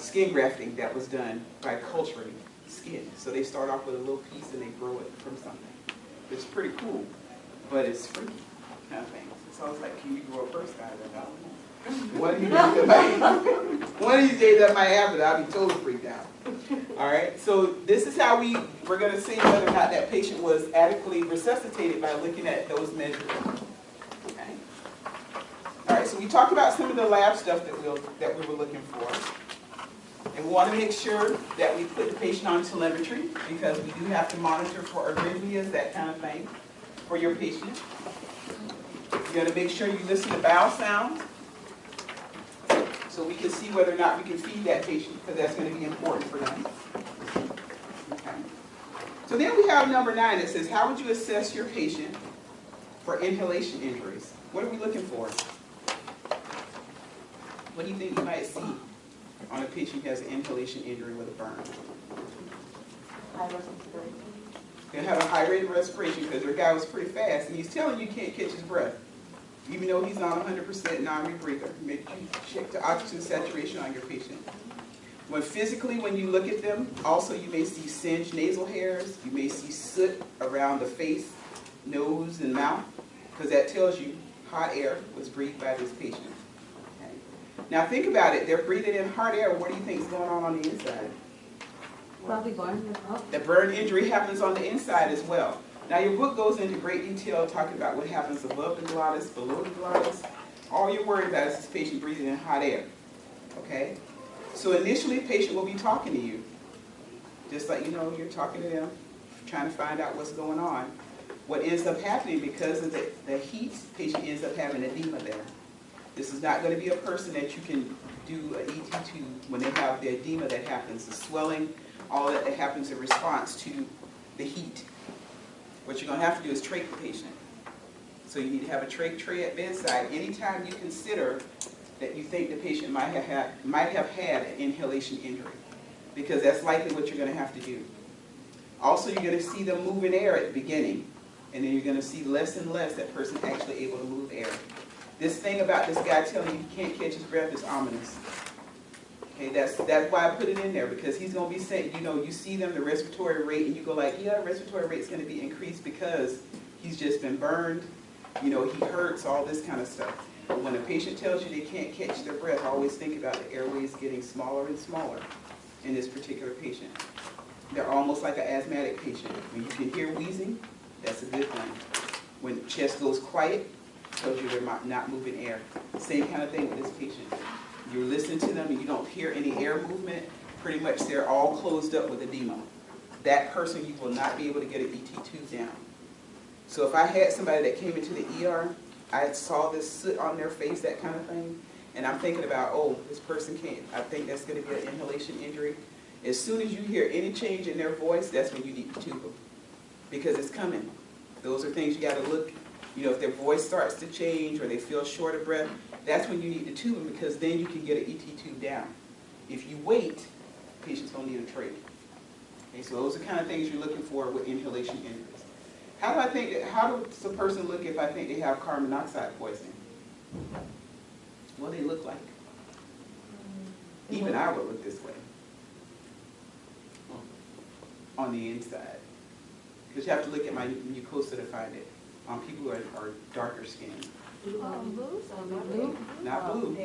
skin grafting that was done by culturing skin. So they start off with a little piece and they grow it from something. It's pretty cool, but it's freaky kind of thing. So I was like, can you grow a person out of that? I don't know. One of these days that might happen, I'll be totally freaked out. All right, so this is how we're going to see whether or not that patient was adequately resuscitated by looking at those measures. Okay. All right, so we talked about some of the lab stuff that we were looking for. And we want to make sure that we put the patient on telemetry because we do have to monitor for arrhythmias, that kind of thing, for your patient. You're going to make sure you listen to bowel sounds so we can see whether or not we can feed that patient because that's going to be important for them. Okay. So then we have number 9 that says, how would you assess your patient for inhalation injuries? What are we looking for? What do you think you might see on a patient who has an inhalation injury with a burn? High respiration. They'll have a high rate of respiration because their guy was pretty fast and he's telling you can't catch his breath. Even though he's on 100% non-rebreather. Make sure you check the oxygen saturation on your patient. When you look at them, also you may see singed nasal hairs. You may see soot around the face, nose, and mouth because that tells you hot air was breathed by this patient. Okay. Now think about it. They're breathing in hot air. What do you think is going on the inside? Probably going up. The burn injury happens on the inside as well. Now your book goes into great detail talking about what happens above the glottis, below the glottis. All you're worried about is this patient breathing in hot air. Okay? So initially the patient will be talking to you. Just like you're talking to them, trying to find out what's going on. What ends up happening because of the heat, the patient ends up having edema there. This is not going to be a person that you can do an ET to when they have the edema that happens, the swelling, all that happens in response to the heat. What you're going to have to do is trach the patient. So you need to have a trach tray at bedside anytime you consider that you think the patient might have had an inhalation injury, because that's likely what you're going to have to do. Also, you're going to see them move in air at the beginning, and then you're going to see less and less that person actually able to move air. This thing about this guy telling you he can't catch his breath is ominous. Okay, that's why I put it in there, because he's going to be saying, you see them, the respiratory rate, and you go like, yeah, the respiratory rate's going to be increased because he's just been burned, he hurts, all this kind of stuff. But when a patient tells you they can't catch their breath, always think about the airways getting smaller and smaller in this particular patient. They're almost like an asthmatic patient. When you can hear wheezing, that's a good thing. When the chest goes quiet, it tells you they're not moving air. Same kind of thing with this patient. You listen to them and you don't hear any air movement, pretty much they're all closed up with edema. That person, you will not be able to get an ET tube down. So if I had somebody that came into the ER, I saw this soot on their face, that kind of thing, and I'm thinking about, oh, this person can't, I think that's going to be an inhalation injury. As soon as you hear any change in their voice, that's when you need to tube them, because it's coming. Those are things you got to look, if their voice starts to change or they feel short of breath, that's when you need to tube them, because then you can get an ET tube down. If you wait, the patient's going to need a trach. Okay, so those are the kind of things you're looking for with inhalation injuries. How does the person look if I think they have carbon monoxide poisoning? What do they look like? Even I would look this way on the inside. Because you have to look at my mucosa to find it on people who are darker skinned. Blue? Not blue.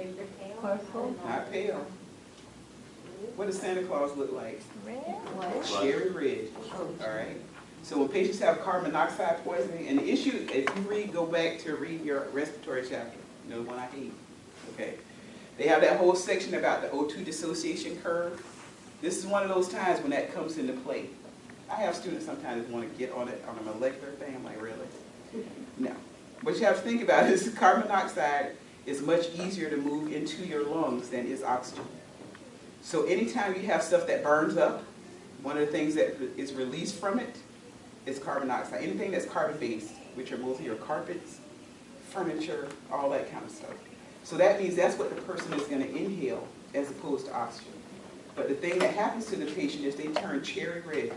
Purple? Not pale. What does Santa Claus look like? Red? Cherry red. All right. So when patients have carbon monoxide poisoning, and the issue, if you go back to read your respiratory chapter, the one I hate, okay? They have that whole section about the O2 dissociation curve. This is one of those times when that comes into play. I have students sometimes want to get on it on a molecular thing. I'm like, really? No. What you have to think about is carbon monoxide is much easier to move into your lungs than is oxygen. So anytime you have stuff that burns up, one of the things that is released from it is carbon dioxide. Anything that's carbon-based, which are mostly your carpets, furniture, all that kind of stuff. So that means that's what the person is going to inhale as opposed to oxygen. But the thing that happens to the patient is they turn cherry red.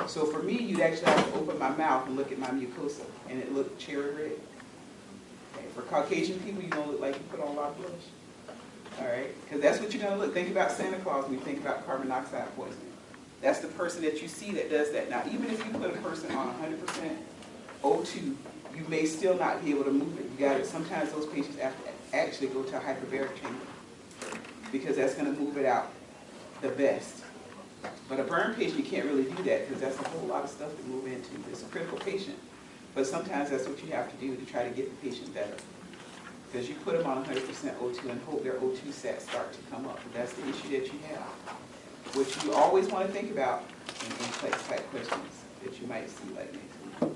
So for me, you'd actually have to open my mouth and look at my mucosa, and it looked cherry red. Okay. For Caucasian people, you don't look like you put on a lot of blush. All right, because that's what you're going to look. Think about Santa Claus when you think about carbon monoxide poisoning. That's the person that you see that does that. Now, even if you put a person on 100% O2, you may still not be able to move it. You got to. Sometimes those patients have to actually go to a hyperbaric chamber because that's going to move it out the best. But a burn patient, you can't really do that because that's a whole lot of stuff to move into. It's a critical patient, but sometimes that's what you have to do to try to get the patient better. Because you put them on 100% O2 and hope their O2 sats start to come up. But that's the issue that you have, which you always want to think about in complex type questions that you might see like next week.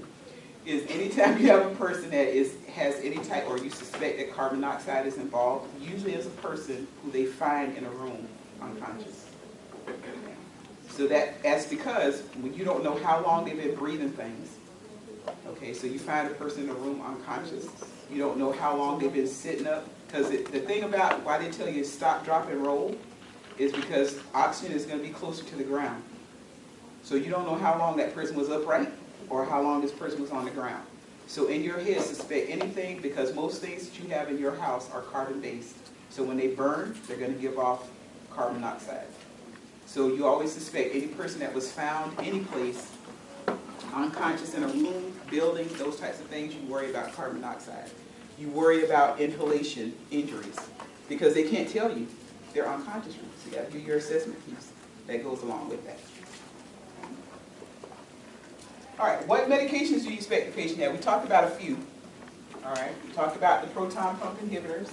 Is anytime you have a person that has any type, or you suspect that carbon monoxide is involved, usually it's a person who they find in a room unconscious. So that's because when you don't know how long they've been breathing things. Okay, so you find a person in a room unconscious. You don't know how long they've been sitting up. Because the thing about why they tell you stop, drop, and roll is because oxygen is going to be closer to the ground. So you don't know how long that person was upright or how long this person was on the ground. So in your head, suspect anything because most things that you have in your house are carbon-based. So when they burn, they're going to give off carbon monoxide. So you always suspect any person that was found any place unconscious in a room, building, those types of things, you worry about carbon monoxide. You worry about inhalation injuries because they can't tell you they're unconscious. So you got to do your assessment piece that goes along with that. All right, what medications do you expect the patient to have? We talked about a few. All right, we talked about the proton pump inhibitors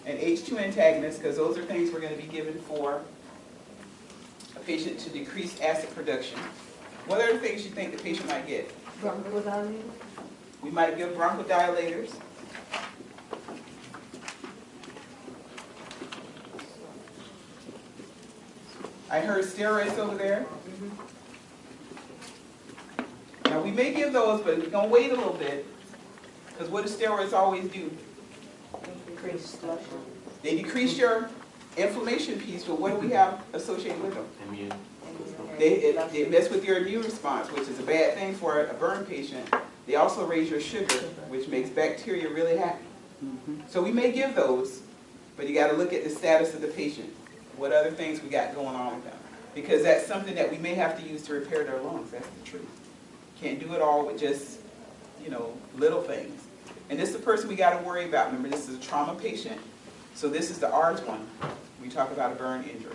and H2 antagonists because those are things we're going to be given for a patient to decrease acid production. What are the things you think the patient might get? Bronchodilators. We might give bronchodilators. I heard steroids over there. Now we may give those, but we're going to wait a little bit because what do steroids always do? Increase flushing. They decrease your inflammation piece, but what do we have associated with them? Immune. They mess with your immune response, which is a bad thing for a burn patient. They also raise your sugar, which makes bacteria really happy. So we may give those, but you got to look at the status of the patient. What other things we got going on with them? Because that's something that we may have to use to repair their lungs. That's the truth. Can't do it all with just, little things. And this is the person we got to worry about. Remember, this is a trauma patient. So this is the ARDS one. We talk about a burn injury.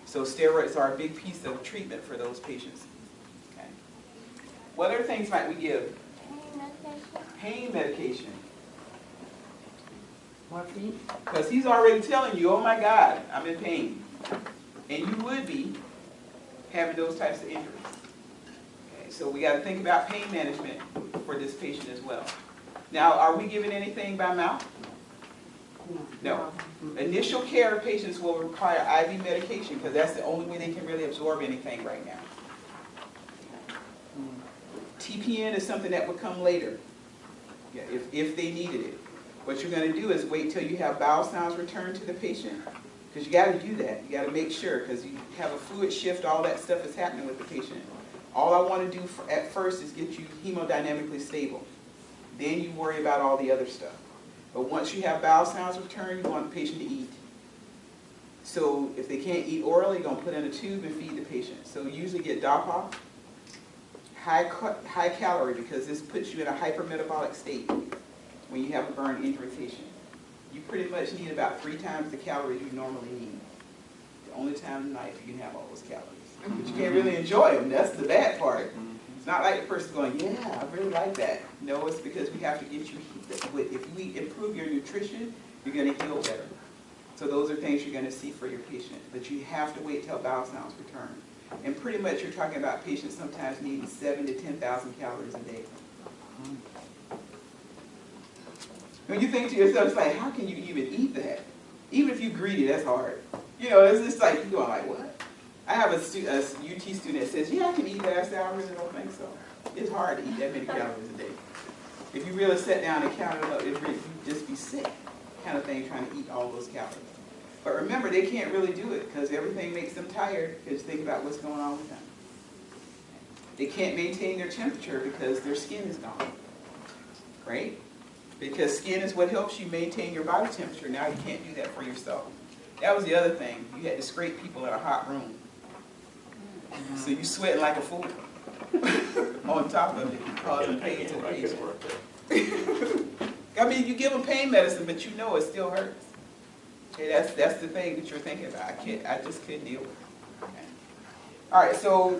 So steroids are a big piece of treatment for those patients. Okay. What other things might we give? Pain medication. Morphine. Because he's already telling you, oh my God, I'm in pain. And you would be having those types of injuries. Okay, so we got to think about pain management for this patient as well. Now, are we giving anything by mouth? No. Initial care patients will require IV medication because that's the only way they can really absorb anything right now. TPN is something that would come later, if they needed it. What you're going to do is wait till you have bowel sounds return to the patient, because you got to do that. You got to make sure, because you have a fluid shift, all that stuff is happening with the patient. All I want to do at first is get you hemodynamically stable. Then you worry about all the other stuff. But once you have bowel sounds return, you want the patient to eat. So if they can't eat orally, you're going to put in a tube and feed the patient. So you usually get DOPA, high calorie, because this puts you in a hypermetabolic state when you have a burn injury patient. You pretty much need about 3 times the calories you normally need. The only time in life you can have all those calories. But you can't really enjoy them. That's the bad part. It's not like the person's going, yeah, I really like that. No, it's because we have to get you, if we improve your nutrition, you're going to heal better. So those are things you're going to see for your patient. But you have to wait till bowel sounds return. And pretty much you're talking about patients sometimes needing 7,000 to 10,000 calories a day. When you think to yourself, it's like, how can you even eat that? Even if you're greedy, that's hard. It's just like, you're going like, what? I have a UT student that says, yeah, I can eat that. I said, I really don't think so. It's hard to eat that many calories a day. If you really sat down and counted up, you'd just be sick, kind of thing, trying to eat all those calories. But remember, they can't really do it because everything makes them tired because think about what's going on with them. They can't maintain their temperature because their skin is gone, right? because skin is what helps you maintain your body temperature. Now you can't do that for yourself. That was the other thing. You had to scrape people in a hot room. So you sweating like a fool on top of it, causing pain to the patient. I mean, you give them pain medicine, but you know it still hurts. Okay, that's the thing that you're thinking about. I just couldn't deal with it. Okay. All right, so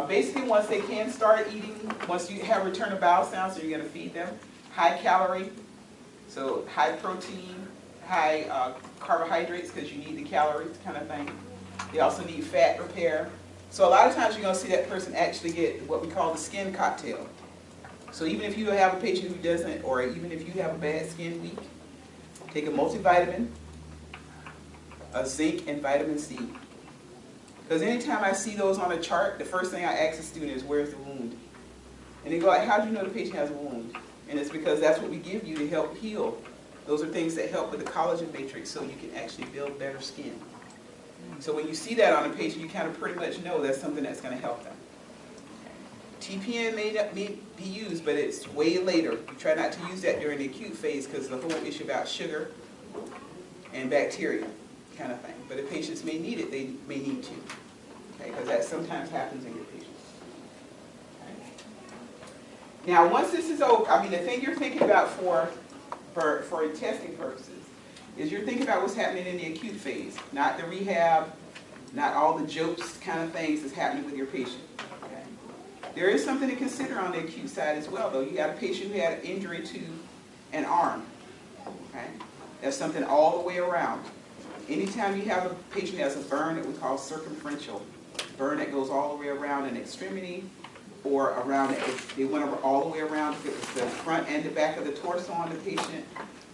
basically once they can start eating, once you have return of bowel sounds, so you're going to feed them high calorie, so high protein, high carbohydrates, because you need the calories kind of thing. They also need fat repair. So a lot of times you're going to see that person actually get what we call the skin cocktail. So even if you have a patient who doesn't, or even if you have a bad skin week, take a multivitamin, a zinc, and vitamin C. Because anytime I see those on a chart, the first thing I ask the student is, where's the wound? And they go, how do you know the patient has a wound? And it's because that's what we give you to help heal. Those are things that help with the collagen matrix so you can actually build better skin. So when you see that on a patient, you kind of pretty much know that's something that's going to help them. TPN may not be used, but it's way later. You try not to use that during the acute phase because the whole issue about sugar and bacteria kind of thing. But if patients may need it, they may need to. Okay, because that sometimes happens in your patients. Okay. Now, once this is over, I mean, the thing you're thinking about for testing purposes is you're thinking about what's happening in the acute phase, not the rehab, not all the jokes kind of things that's happening with your patient. Okay. There is something to consider on the acute side as well, though. You got a patient who had an injury to an arm. Okay. That's something all the way around. Anytime you have a patient that has a burn that we call circumferential, burn that goes all the way around an extremity or around, if they went all the way around, if it was the front and the back of the torso on the patient,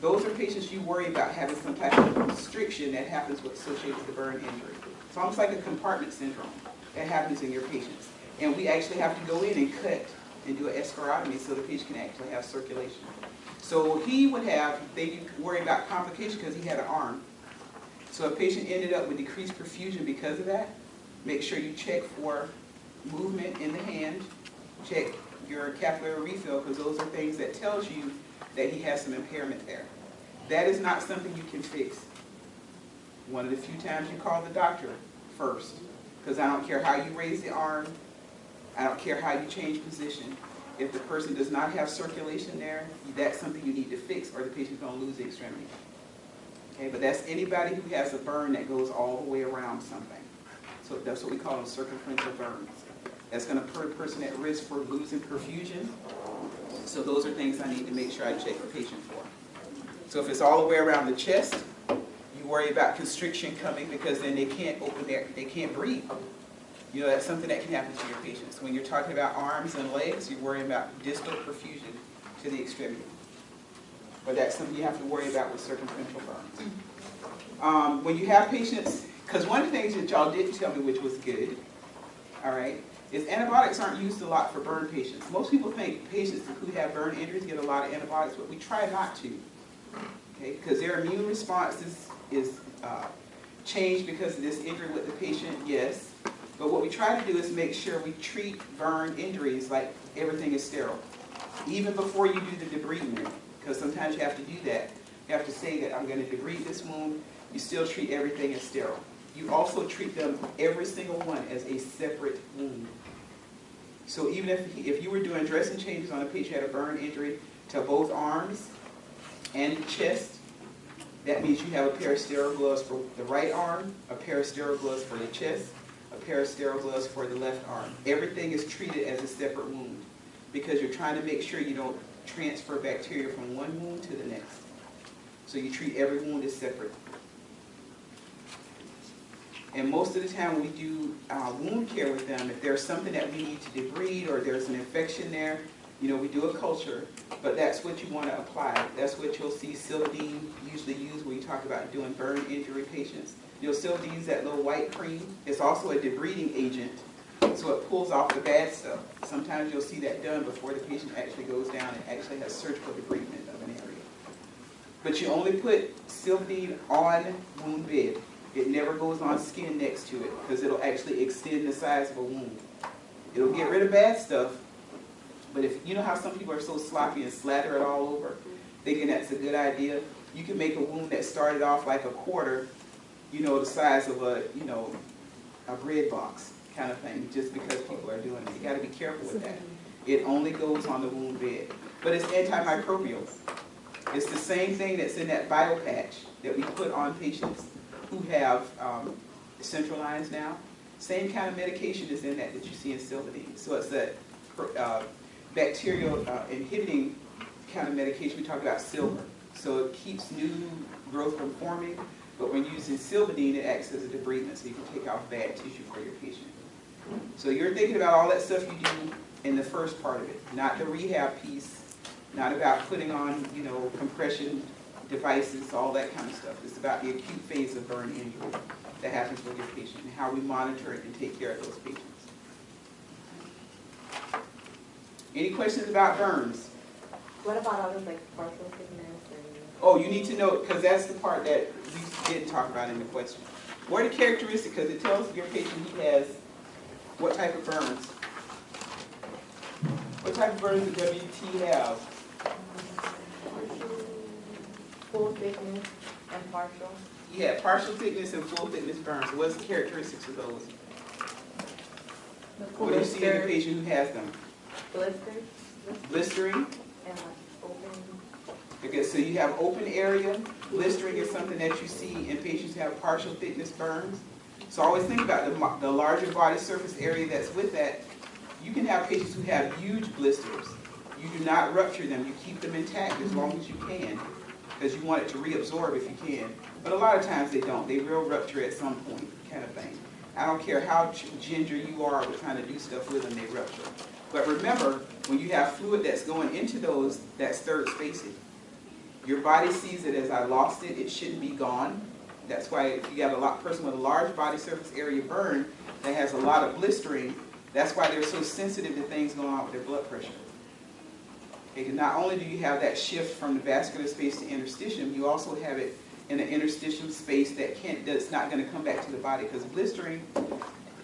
those are patients you worry about having some type of constriction that happens with associated with the burn injury. It's almost like a compartment syndrome that happens in your patients. And we actually have to go in and cut and do an escharotomy so the patient can actually have circulation. So he would have, they worry about complication because he had an arm. So if a patient ended up with decreased perfusion because of that, make sure you check for movement in the hand, check your capillary refill, because those are things that tells you that he has some impairment there. That is not something you can fix. One of the few times you call the doctor first, because I don't care how you raise the arm, I don't care how you change position. If the person does not have circulation there, that's something you need to fix, or the patient's going to lose the extremity. Okay, but that's anybody who has a burn that goes all the way around something. So that's what we call them, circumferential burns. That's going to put a person at risk for losing perfusion. So those are things I need to make sure I check the patient for. So if it's all the way around the chest, you worry about constriction coming because then they can't open they can't breathe. You know, that's something that can happen to your patients. When you're talking about arms and legs, you're worrying about distal perfusion to the extremity. But that's something you have to worry about with circumferential burns. When you have patients, because one of the things that y'all didn't tell me, which was good, all right, is antibiotics aren't used a lot for burn patients. Most people think patients who have burn injuries get a lot of antibiotics, but we try not to, okay, because their immune response is changed because of this injury with the patient, yes. But what we try to do is make sure we treat burn injuries like everything is sterile, even before you do the debridement, because sometimes you have to do that. You have to say that I'm going to debride this wound. You still treat everything as sterile. You also treat them, every single one, as a separate wound. So even if you were doing dressing changes on a patient who had a burn injury to both arms and the chest, that means you have a pair of sterile gloves for the right arm, a pair of sterile gloves for the chest, a pair of sterile gloves for the left arm. Everything is treated as a separate wound because you're trying to make sure you don't transfer bacteria from one wound to the next. So you treat every wound as separate. And most of the time when we do wound care with them, if there's something that we need to debride or there's an infection there, you know, we do a culture, but that's what you want to apply. That's what you'll see Silvadene usually used when you talk about doing burn injury patients. You'll Silvadene use that little white cream. It's also a debriding agent, so it pulls off the bad stuff. Sometimes you'll see that done before the patient actually goes down and actually has surgical debridement of an area. But you only put Silvadene on wound bed. It never goes on skin next to it because it'll actually extend the size of a wound. It'll get rid of bad stuff, but if you know how some people are so sloppy and slather it all over, thinking that's a good idea. You can make a wound that started off like a quarter, you know, the size of a, you know, a bread box kind of thing, just because people are doing it. You got to be careful with that. It only goes on the wound bed. But it's antimicrobial. It's the same thing that's in that bio patch that we put on patients who have central lines now. Same kind of medication is in that you see in Silvadene. So it's that bacterial inhibiting kind of medication. We talk about silver. So it keeps new growth from forming, but when using Silvadene, it acts as a debridement, so you can take off bad tissue for your patient. So you're thinking about all that stuff you do in the first part of it, not the rehab piece, not about putting on, you know, compression devices, all that kind of stuff. It's about the acute phase of burn injury that happens with your patient and how we monitor it and take care of those patients. Any questions about burns? What about others like partial thickness and? Oh, you need to know, because that's the part that we didn't talk about in the question. What are the characteristics? Because it tells your patient he has what type of burns. What type of burns does WT have? Full thickness and partial. Yeah, partial thickness and full thickness burns. What's the characteristics of those? What do you see in the patient who has them? Blisters. Blistering. And like open. Okay, so you have open area. Blistering is something that you see in patients who have partial thickness burns. So always think about the larger body surface area that's with that. You can have patients who have huge blisters. You do not rupture them. You keep them intact as long as you can, because you want it to reabsorb if you can. But a lot of times they don't. They will rupture at some point, kind of thing. I don't care how ginger you are with trying to do stuff with them, they rupture. But remember, when you have fluid that's going into those, that's third spacing. Your body sees it as I lost it, it shouldn't be gone. That's why if you have a person with a large body surface area burn that has a lot of blistering, that's why they're so sensitive to things going on with their blood pressure. Because not only do you have that shift from the vascular space to interstitium, you also have it in an interstitium space that's not going to come back to the body, because blistering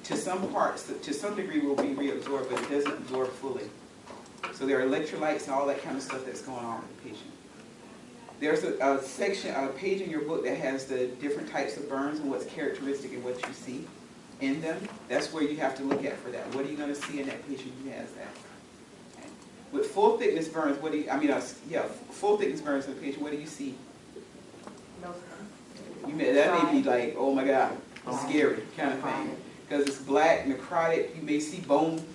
to some parts, to some degree, will be reabsorbed, but it doesn't absorb fully. So there are electrolytes and all that kind of stuff that's going on with the patient. There's a section, a page in your book that has the different types of burns and what's characteristic and what you see in them. That's where you have to look at for that. What are you going to see in that patient who has that? Okay. With full thickness burns, full thickness burns in the patient, what do you see? No. That may be like, oh my God, scary kind of thing. Because it's black, necrotic, you may see bone.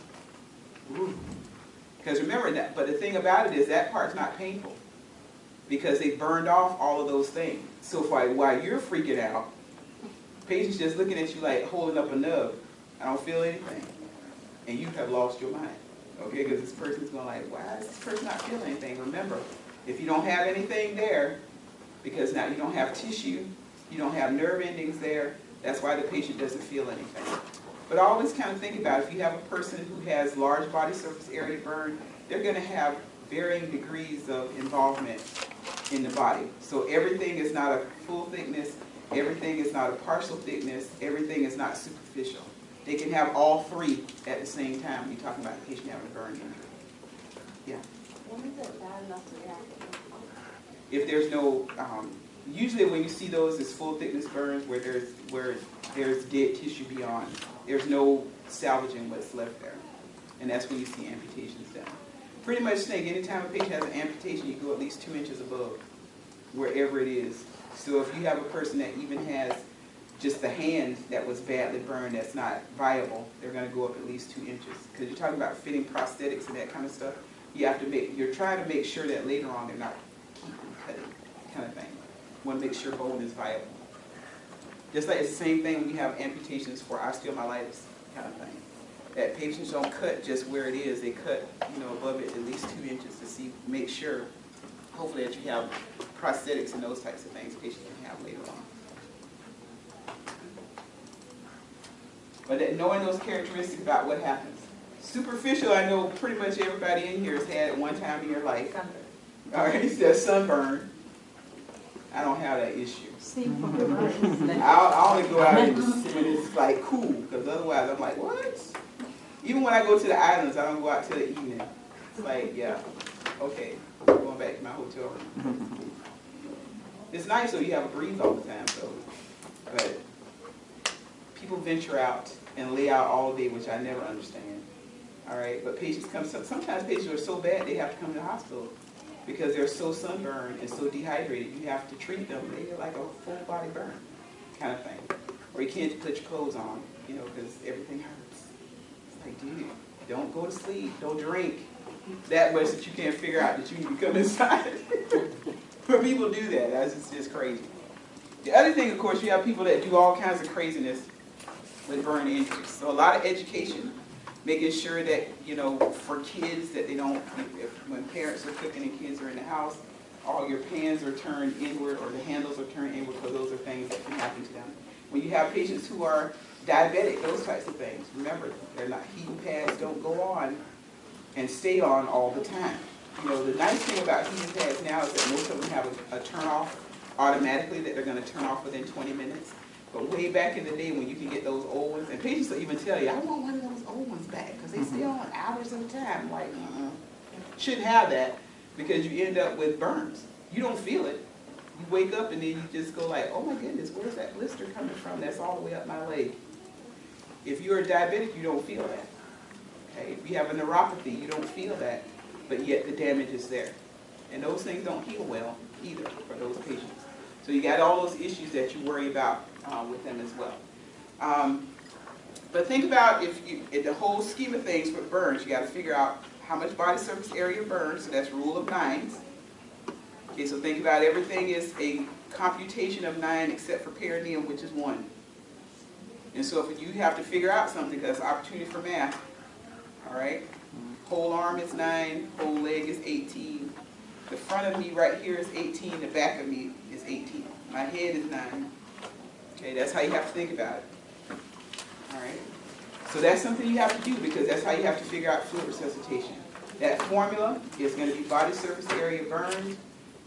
Because remember that, but the thing about it is that part's not painful, because they burned off all of those things. So while you're freaking out, patient's just looking at you like holding up a nub. I don't feel anything. And you have lost your mind. Okay, because this person's going like, why is this person not feeling anything? Remember, if you don't have anything there, because now you don't have tissue, you don't have nerve endings there, that's why the patient doesn't feel anything. But always kind of think about it. If you have a person who has large body surface area burn, they're going to have varying degrees of involvement in the body. So everything is not a full thickness, everything is not a partial thickness, everything is not superficial. They can have all three at the same time when you're talking about a patient having a burn injury. Yeah? When is it bad enough to react? If there's no, usually when you see those as full thickness burns where there's dead tissue beyond, there's no salvaging what's left there. And that's when you see amputations done. Pretty much think, anytime a patient has an amputation, you go at least 2 inches above, wherever it is. So if you have a person that even has just the hand that was badly burned that's not viable, they're going to go up at least 2 inches. Because you're talking about fitting prosthetics and that kind of stuff. You're trying to make sure that later on they're not keeping cutting, kind of thing. You want to make sure bone is viable. Just like it's the same thing when you have amputations for osteomyelitis, kind of thing. That patients don't cut just where it is, they cut, above it at least 2 inches to make sure, hopefully, that you have prosthetics and those types of things patients can have later on. But that knowing those characteristics about what happens. Superficial, I know pretty much everybody in here has had at one time in your life. Sunburn. All right, it says sunburn. I don't have that issue. I only go out when it's like cool, because otherwise I'm like, what? Even when I go to the islands, I don't go out till the evening. It's like, yeah. Okay, going back to my hotel room. It's nice so you have a breeze all the time, so, but people venture out and lay out all day, which I never understand. All right, but patients come, sometimes patients are so bad they have to come to the hospital because they're so sunburned and so dehydrated. You have to treat them. They get like a full body burn kind of thing. Or you can't put your clothes on, you know, because everything hurts. It's like, dude, don't go to sleep, don't drink that much that you can't figure out that you need to come inside. But people do that. That's just crazy. The other thing, of course, you have people that do all kinds of craziness with burn injuries. So a lot of education, making sure that, you know, for kids that they don't, when parents are cooking and kids are in the house, all your pans are turned inward or the handles are turned inward, because those are things that can happen to them. When you have patients who are diabetic, those types of things, remember, they're not, heating pads don't go on and stay on all the time. You know, the nice thing about heating pads now is that most of them have a turn off automatically that they're going to turn off within 20 minutes. But way back in the day when you can get those old ones, and patients will even tell you, I want one of those old ones back because they stay on hours at a time. Like, shouldn't have that because you end up with burns. You don't feel it. You wake up and then you just go like, oh my goodness, where's that blister coming from? That's all the way up my leg. If you're a diabetic, you don't feel that. Okay? If you have a neuropathy, you don't feel that, but yet the damage is there. And those things don't heal well either for those patients. So you got all those issues that you worry about with them as well. But think about if you, in the whole scheme of things with burns, you got to figure out how much body surface area burns, so that's rule of 9s. Okay, so think about everything is a computation of 9 except for perineum, which is 1. And so if you have to figure out something, that's opportunity for math. All right? Whole arm is 9, whole leg is 18. The front of me right here is 18, the back of me is 18. My head is 9. Okay, that's how you have to think about it. All right? So that's something you have to do because that's how you have to figure out fluid resuscitation. That formula is going to be body surface area burned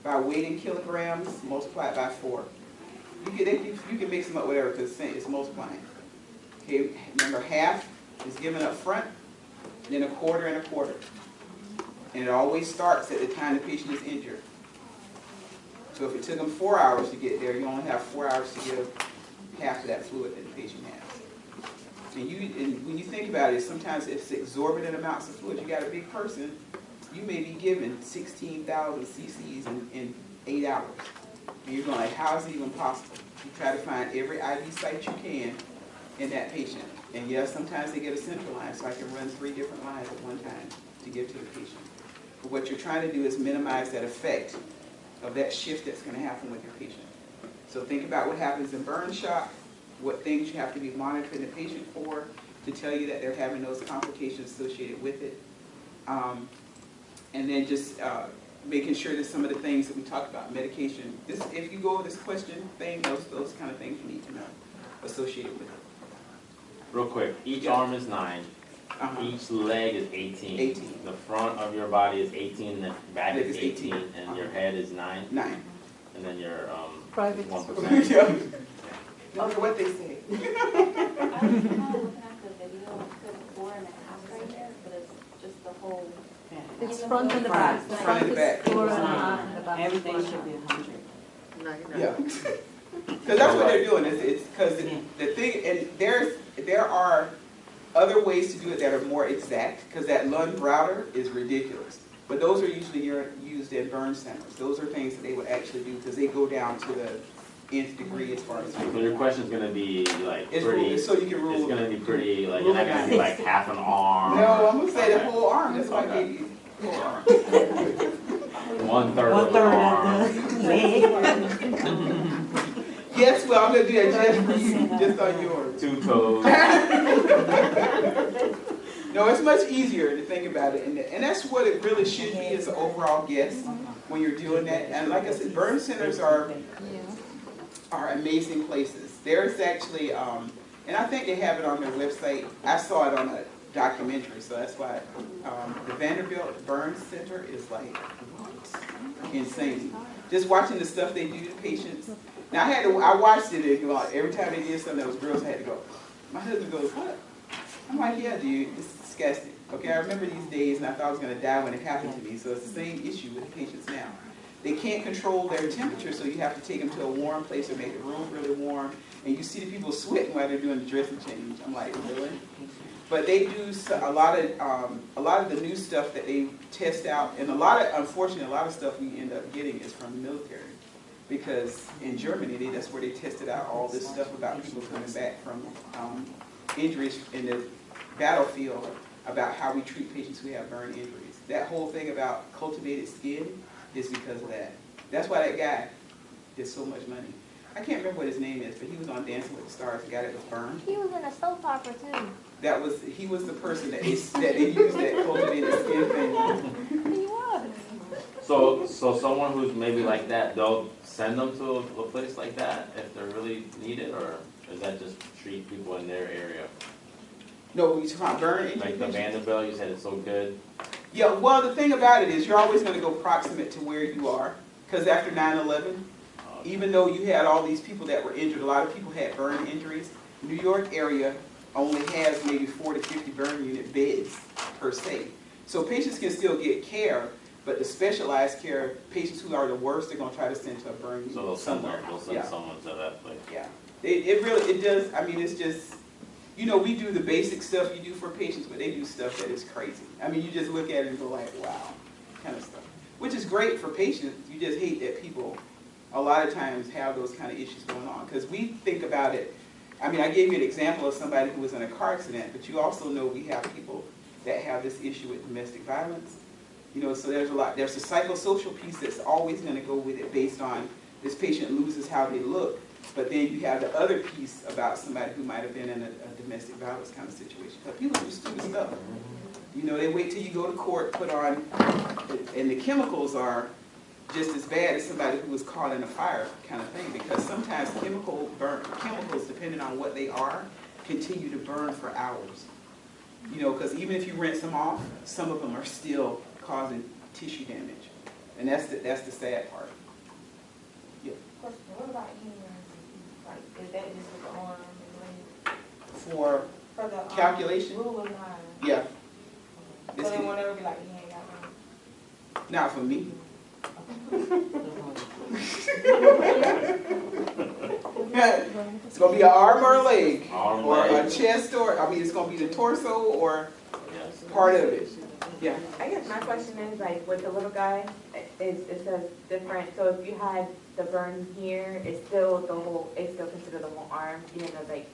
by weight in kilograms multiplied by 4. You can mix them up whatever because it's multiplying. Okay, remember half is given up front, then a quarter and a quarter. And it always starts at the time the patient is injured. So if it took them 4 hours to get there, you only have 4 hours to give half of that fluid that the patient has. And when you think about it, sometimes it's exorbitant amounts of fluid. You got a big person, you may be given 16,000 cc's in 8 hours. And you're going like, how is it even possible? You try to find every IV site you can in that patient. And yes, sometimes they get a central line, so I can run 3 different lines at one time to give to the patient. But what you're trying to do is minimize that effect of that shift that's going to happen with your patient. So think about what happens in burn shock, what things you have to be monitoring the patient for to tell you that they're having those complications associated with it. And then just making sure that some of the things that we talked about, medication, if you go over this question thing, those kind of things you need to know associated with it. Real quick, each arm is 9. Each leg is 18. 18. The front of your body is 18, the back is 18, and your head is 9. 9. And then your Private. 1%. Yeah. Don't know what they say. I was kind of looking at the video, it's before and after right there, but it's just the whole. It's front and the back. The front and the back. is 4 and a half, and the back is Everything 4 and a should be half. 100. Yeah. Because that's what they're doing. It's because the thing, and there are other ways to do it that are more exact, because that Lund Browder is ridiculous. But those are usually used in burn centers. Those are things that they would actually do because they go down to the nth degree as far as. So your question's going to be like pretty, so you can rule. it's going to be pretty, like you're not going to be like half an arm. No, I'm going to say the whole arm. That's why I gave you the whole arm. 1/3 of the arm. Yes, well, I'm going to do that just for you, just on yours. 2 toes. No, it's much easier to think about it, and that's what it really should be as an overall guess when you're doing that. And like I said, burn centers are amazing places. There's actually, and I think they have it on their website. I saw it on a documentary, so that's why the Vanderbilt Burn Center is like, what? Insane. Just watching the stuff they do to patients. Now I watched it, and every time they did something that was gross, I had to go. My husband goes, what? I'm like, yeah, dude, it's disgusting. Okay, I remember these days and I thought I was gonna die when it happened to me, so it's the same issue with the patients now. They can't control their temperature, so you have to take them to a warm place or make the room really warm, and you see the people sweating while they're doing the dressing change. I'm like, really? But they do a lot of the new stuff that they test out, and unfortunately, a lot of stuff we end up getting is from the military. Because in Germany, that's where they tested out all this stuff about people coming back from injuries in the battlefield, about how we treat patients who have burn injuries. That whole thing about cultivated skin is because of that. That's why that guy did so much money. I can't remember what his name is, but he was on Dancing with the Stars, the guy that was burned. He was in a soap opera too. He was the person that they used that cultivated skin thing. He was. So someone who's maybe like that, they'll send them to a place like that if they're really needed, or is that just treat people in their area? No, we talking about burn injury Like the patients? Vanderbilt, you said it's so good. Yeah, well, the thing about it is you're always going to go proximate to where you are. Because after 9/11, even though you had all these people that were injured, a lot of people had burn injuries. New York area only has maybe 40 to 50 burn unit beds per se. So patients can still get care, but the specialized care, patients who are the worst, they're going to try to send to a burn unit So they'll send somewhere. Yeah. someone to that place. Yeah, it does, I mean, it's just, you know, we do the basic stuff you do for patients, but they do stuff that is crazy. I mean, you just look at it and go like, wow, kind of stuff. Which is great for patients, you just hate that people, a lot of times, have those kind of issues going on. Because we think about it, I mean, I gave you an example of somebody who was in a car accident, but you also know we have people that have this issue with domestic violence. You know, so there's a psychosocial piece that's always going to go with it based on this patient loses how they look. But then you have the other piece about somebody who might have been in a domestic violence kind of situation. But people do stupid stuff. You know, they wait till you go to court, put on, and the chemicals are just as bad as somebody who was caught in a fire kind of thing. Because sometimes chemicals, depending on what they are, continue to burn for hours. You know, because even if you rinse them off, some of them are still causing tissue damage. And that's the sad part. Yeah. Question, what about humans? Like, is that just with the arm and leg? For For the calculation? rule of 9. Yeah. So they won't ever be like, you ain't got one. Not for me. It's gonna be an arm or a leg, Arm, or leg. a chest, or I mean, it's gonna be the torso or Yes. part of it. Yeah. I guess my question is, like, with the little guy, it says different, so if you had the burn here, it's still considered the whole arm, even though, like,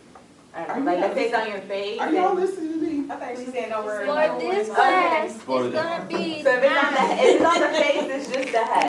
I don't know, like, let's say it's on your face. Are y'all and- listening to me? I thought she said over. For this class, it's For the- gonna be So if it's on the face, it's just the head.